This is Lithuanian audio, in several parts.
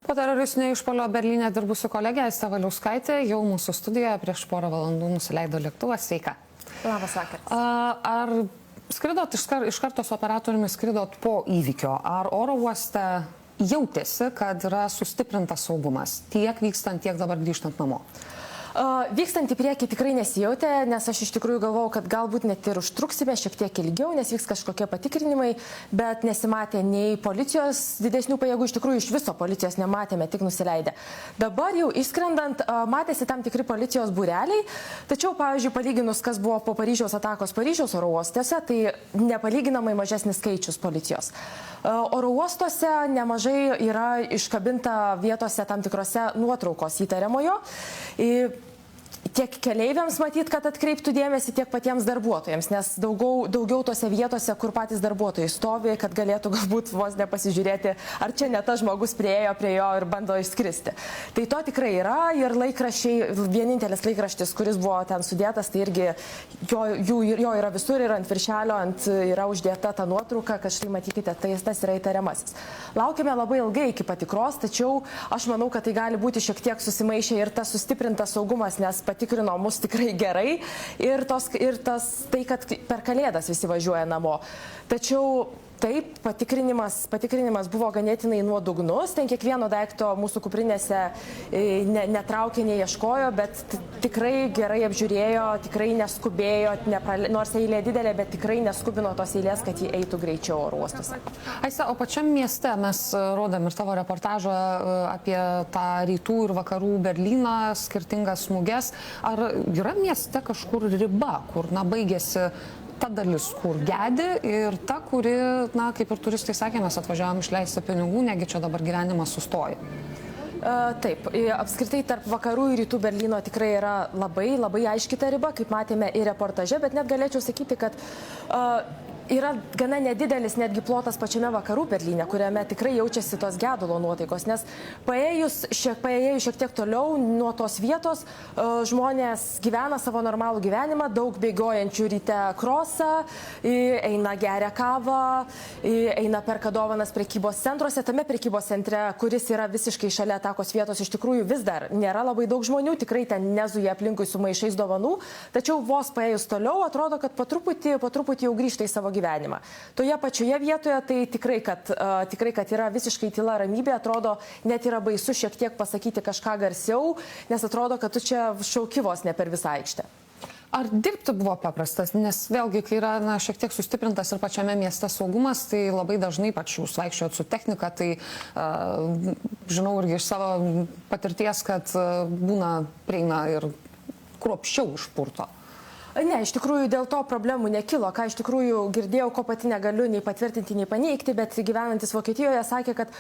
Po teroristinio išpuolio Berlyne dirbusi kolegė Aistė Valiauskaitė jau mūsų studijoje prieš porą valandų nusileido lėktuvas. Sveika. Labas vakaras. Ar skridot iš karto su operatoriumi, skridot po įvykio? Ar oro uoste jautėsi, kad yra sustiprintas saugumas tiek vykstant, tiek dabar grįžtant namo? Vykstant į priekį tikrai nesijautė, nes aš iš tikrųjų galvojau, kad galbūt net ir užtruksime šiek tiek ilgiau, nes vyks kažkokie patikrinimai, bet nesimatė nei policijos didesnių pajėgų, iš tikrųjų iš viso policijos nematėme, tik nusileidę. Dabar jau išskrendant matėsi tam tikri policijos būreliai, tačiau, pavyzdžiui, palyginus, kas buvo po Paryžiaus atakos Paryžiaus oro uostuose, tai nepalyginamai mažesnis skaičius policijos. Oro uostuose nemažai yra iškabinta vietose tam tikrose nuotraukos įtariamojo. Tiek keleiviams matyt, kad atkreiptų dėmesį, tiek patiems darbuotojams, nes daugiau tose vietose, kur patys darbuotojai stovi, kad galėtų galbūt vos nepasižiūrėti, ar čia ne tas žmogus priejo prie jo ir bando išskristi. Tai to tikrai yra ir laikraščiai, vienintelis laikraštis, kuris buvo ten sudėtas, tai irgi jo yra visur ir ant viršelio yra uždėta ta nuotrauka, kad štai matykite, tas yra įtariamasis. Laukime labai ilgai iki patikros, tačiau aš manau, kad tai gali būti šiek tiek susimaišę ir tas sustiprintas saugumas, nes patikrino mus tikrai gerai ir tai, kad per Kalėdas visi važiuoja namo. Tačiau taip, patikrinimas buvo ganėtinai nuodugnus, ten kiekvieno daikto mūsų kuprinėse netraukė, neieškojo, bet tikrai gerai apžiūrėjo, tikrai neskubėjo, nors eilė didelė, bet tikrai neskubino tos eilės, kad jį eitų greičiau oro uostuose. Aiste, o pačiam mieste mes rodam ir tavo reportažą apie tą rytų ir vakarų Berlyną, skirtingas muges. Ar yra mieste kažkur riba, kur baigėsi ta dalis, kur gedi ir ta, kuri, kaip ir turistai sakė, mes atvažiavom išleisti pinigų, negi čia dabar gyvenimas sustoja? Taip, apskritai tarp vakarų ir rytų Berlyno tikrai yra labai aiški ta riba, kaip matėme ir reportaže, bet net galėčiau sakyti, kad yra gana nedidelis netgi plotas pačiame vakarų Berlyne, kuriame tikrai jaučiasi tos gedulo nuotaikos, nes paėjus šiek tiek toliau nuo tos vietos žmonės gyvena savo normalų gyvenimą, daug bėgiojančių ryte krosą, eina geria kavą, eina perka dovanas prekybos centruose. Tame prekybos centre, kuris yra visiškai šalia atakos vietos, iš tikrųjų vis dar nėra labai daug žmonių, tikrai ten nezuja aplinkui su maišais dovanų, tačiau vos paėjus toliau atrodo, kad po truputį jau grįžta į savo gyvenimą. Toje pačioje vietoje tai tikrai, kad yra visiškai tyla, ramybė, atrodo, net yra baisu šiek tiek pasakyti kažką garsiau, nes atrodo, kad tu čia šauki vos ne per visą aikštę. Ar dirbti buvo paprastas, nes vėlgi, kai yra šiek tiek sustiprintas ir pačiame mieste saugumas, tai labai dažnai pačių vaikščiojot su technika, tai žinau irgi iš savo patirties, kad būna prieina ir kruopščiau išpurto. Ne, iš tikrųjų dėl to problemų nekilo. Ką iš tikrųjų girdėjau, ko pati negaliu nei patvirtinti, nei paneigti, bet gyvenantis Vokietijoje sakė, kad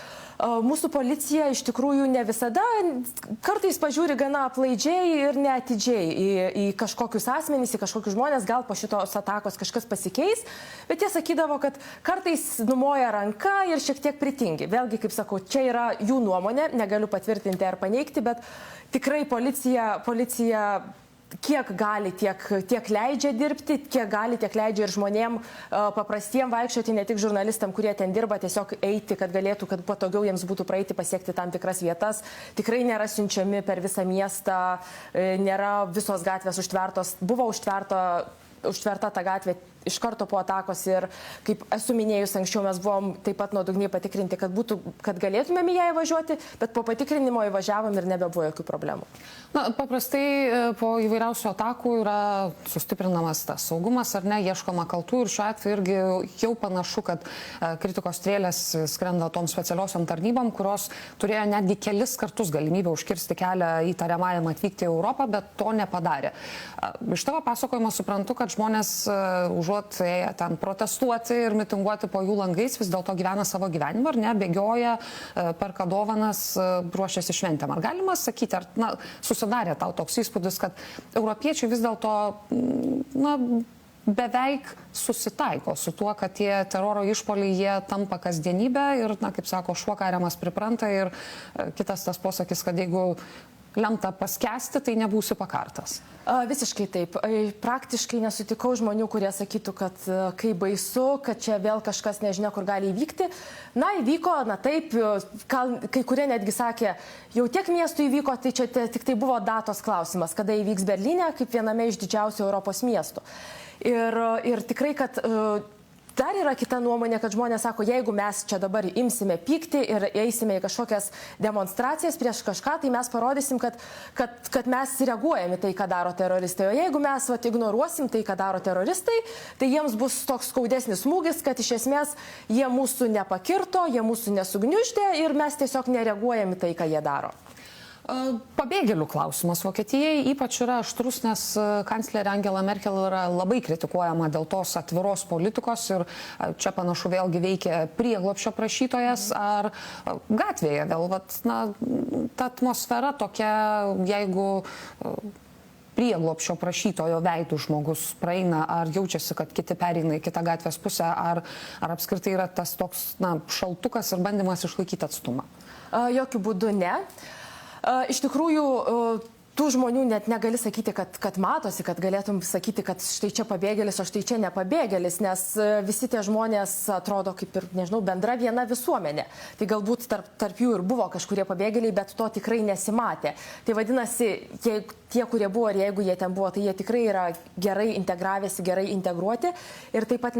mūsų policija iš tikrųjų ne visada, kartais pažiūri gana aplaidžiai ir neatidžiai į kažkokius asmenys, į kažkokius žmonės, gal po šitos atakos kažkas pasikeis, bet jie sakydavo, kad kartais numoja ranka ir šiek tiek pritingi. Vėlgi, kaip sakau, čia yra jų nuomonė, negaliu patvirtinti ar paneigti, bet tikrai policija kiek gali, tiek leidžia dirbti, kiek gali, tiek leidžia ir žmonėm paprastiem vaikščioti, ne tik žurnalistam, kurie ten dirba, tiesiog eiti, kad patogiau jiems būtų praeiti, pasiekti tam tikras vietas. Tikrai nėra siunčiami per visą miestą, nėra visos gatvės užtvertos, buvo užtverta ta gatvė iš karto po atakos ir, kaip esu minėjus anksčiau, mes buvom taip pat nuodugniai patikrinti, kad galėtumėm į ją įvažiuoti, bet po patikrinimo įvažiavom ir nebebuvo jokių problemų. Paprastai po įvairiausių atakų yra sustiprinamas tas saugumas, ar ne, ieškoma kaltų ir šiuo atveju irgi jau panašu, kad kritikos strėlės skrenda tom specialiosiom tarnybom, kurios turėjo netgi kelis kartus galimybę užkirsti kelią įtariamajam atvykti į Europą, bet to nepadarė. Iš tavo pasakojimo suprantu, kad žmonės užuot ten protestuoti ir mitinguoti po jų langais, vis dėlto gyvena savo gyvenimą, ar ne, bėgioja, perka dovanas, ruošiasi šventėm. Ar galima sakyti, ar susidarė tau toks įspūdis, kad europiečiai vis dėlto beveik susitaiko su tuo, kad tie teroro išpoliai jie tampa kasdienybę ir, kaip sako, šuo kariamas pripranta ir kitas tas posakis, kad jeigu lemta paskesti, tai nebūsi pakartas. Visiškai taip. Praktiškai nesutikau žmonių, kurie sakytų, kad kai baisu, kad čia vėl kažkas nežinia, kur gali įvykti. Na, įvyko, na taip, kai kurie netgi sakė, jau tiek miestų įvyko, tai čia tik tai buvo datos klausimas, kada įvyks Berlyne, kaip viename iš didžiausių Europos miestų. Ir tikrai, kad dar yra kita nuomonė, kad žmonės sako, jeigu mes čia dabar imsime pykti ir eisime į kažkokias demonstracijas prieš kažką, tai mes parodysim, kad mes reaguojame tai, ką daro teroristai. O jeigu mes ignoruosim tai, ką daro teroristai, tai jiems bus toks skaudesnis smūgis, kad iš esmės jie mūsų nepakirto, jie mūsų nesugniuždė ir mes tiesiog nereaguojame tai, ką jie daro. Pabėgėlių klausimas Vokietijai ypač yra aštrus, nes kanclerė Angela Merkel yra labai kritikuojama dėl tos atviros politikos ir čia panašu vėlgi veikia prieglobsčio prašytojas ar gatvėje vėl, ta atmosfera tokia, jeigu prieglobsčio prašytojo veidų žmogus praeina, ar jaučiasi, kad kiti pereina į kitą gatvės pusę, ar apskritai yra tas toks šaltukas ir bandymas išlaikyti atstumą? Jokių būdų ne. Iš tikrųjų, tų žmonių net negali sakyti, kad matosi, kad galėtum sakyti, kad štai čia pabėgėlis, o štai čia nepabėgėlis, nes visi tie žmonės atrodo kaip ir, nežinau, bendra viena visuomenė. Tai galbūt tarp jų ir buvo kažkurie pabėgėliai, bet to tikrai nesimatė. Tai vadinasi, tie, kurie buvo ir jeigu jie ten buvo, tai jie tikrai yra gerai integravėsi, gerai integruoti ir taip pat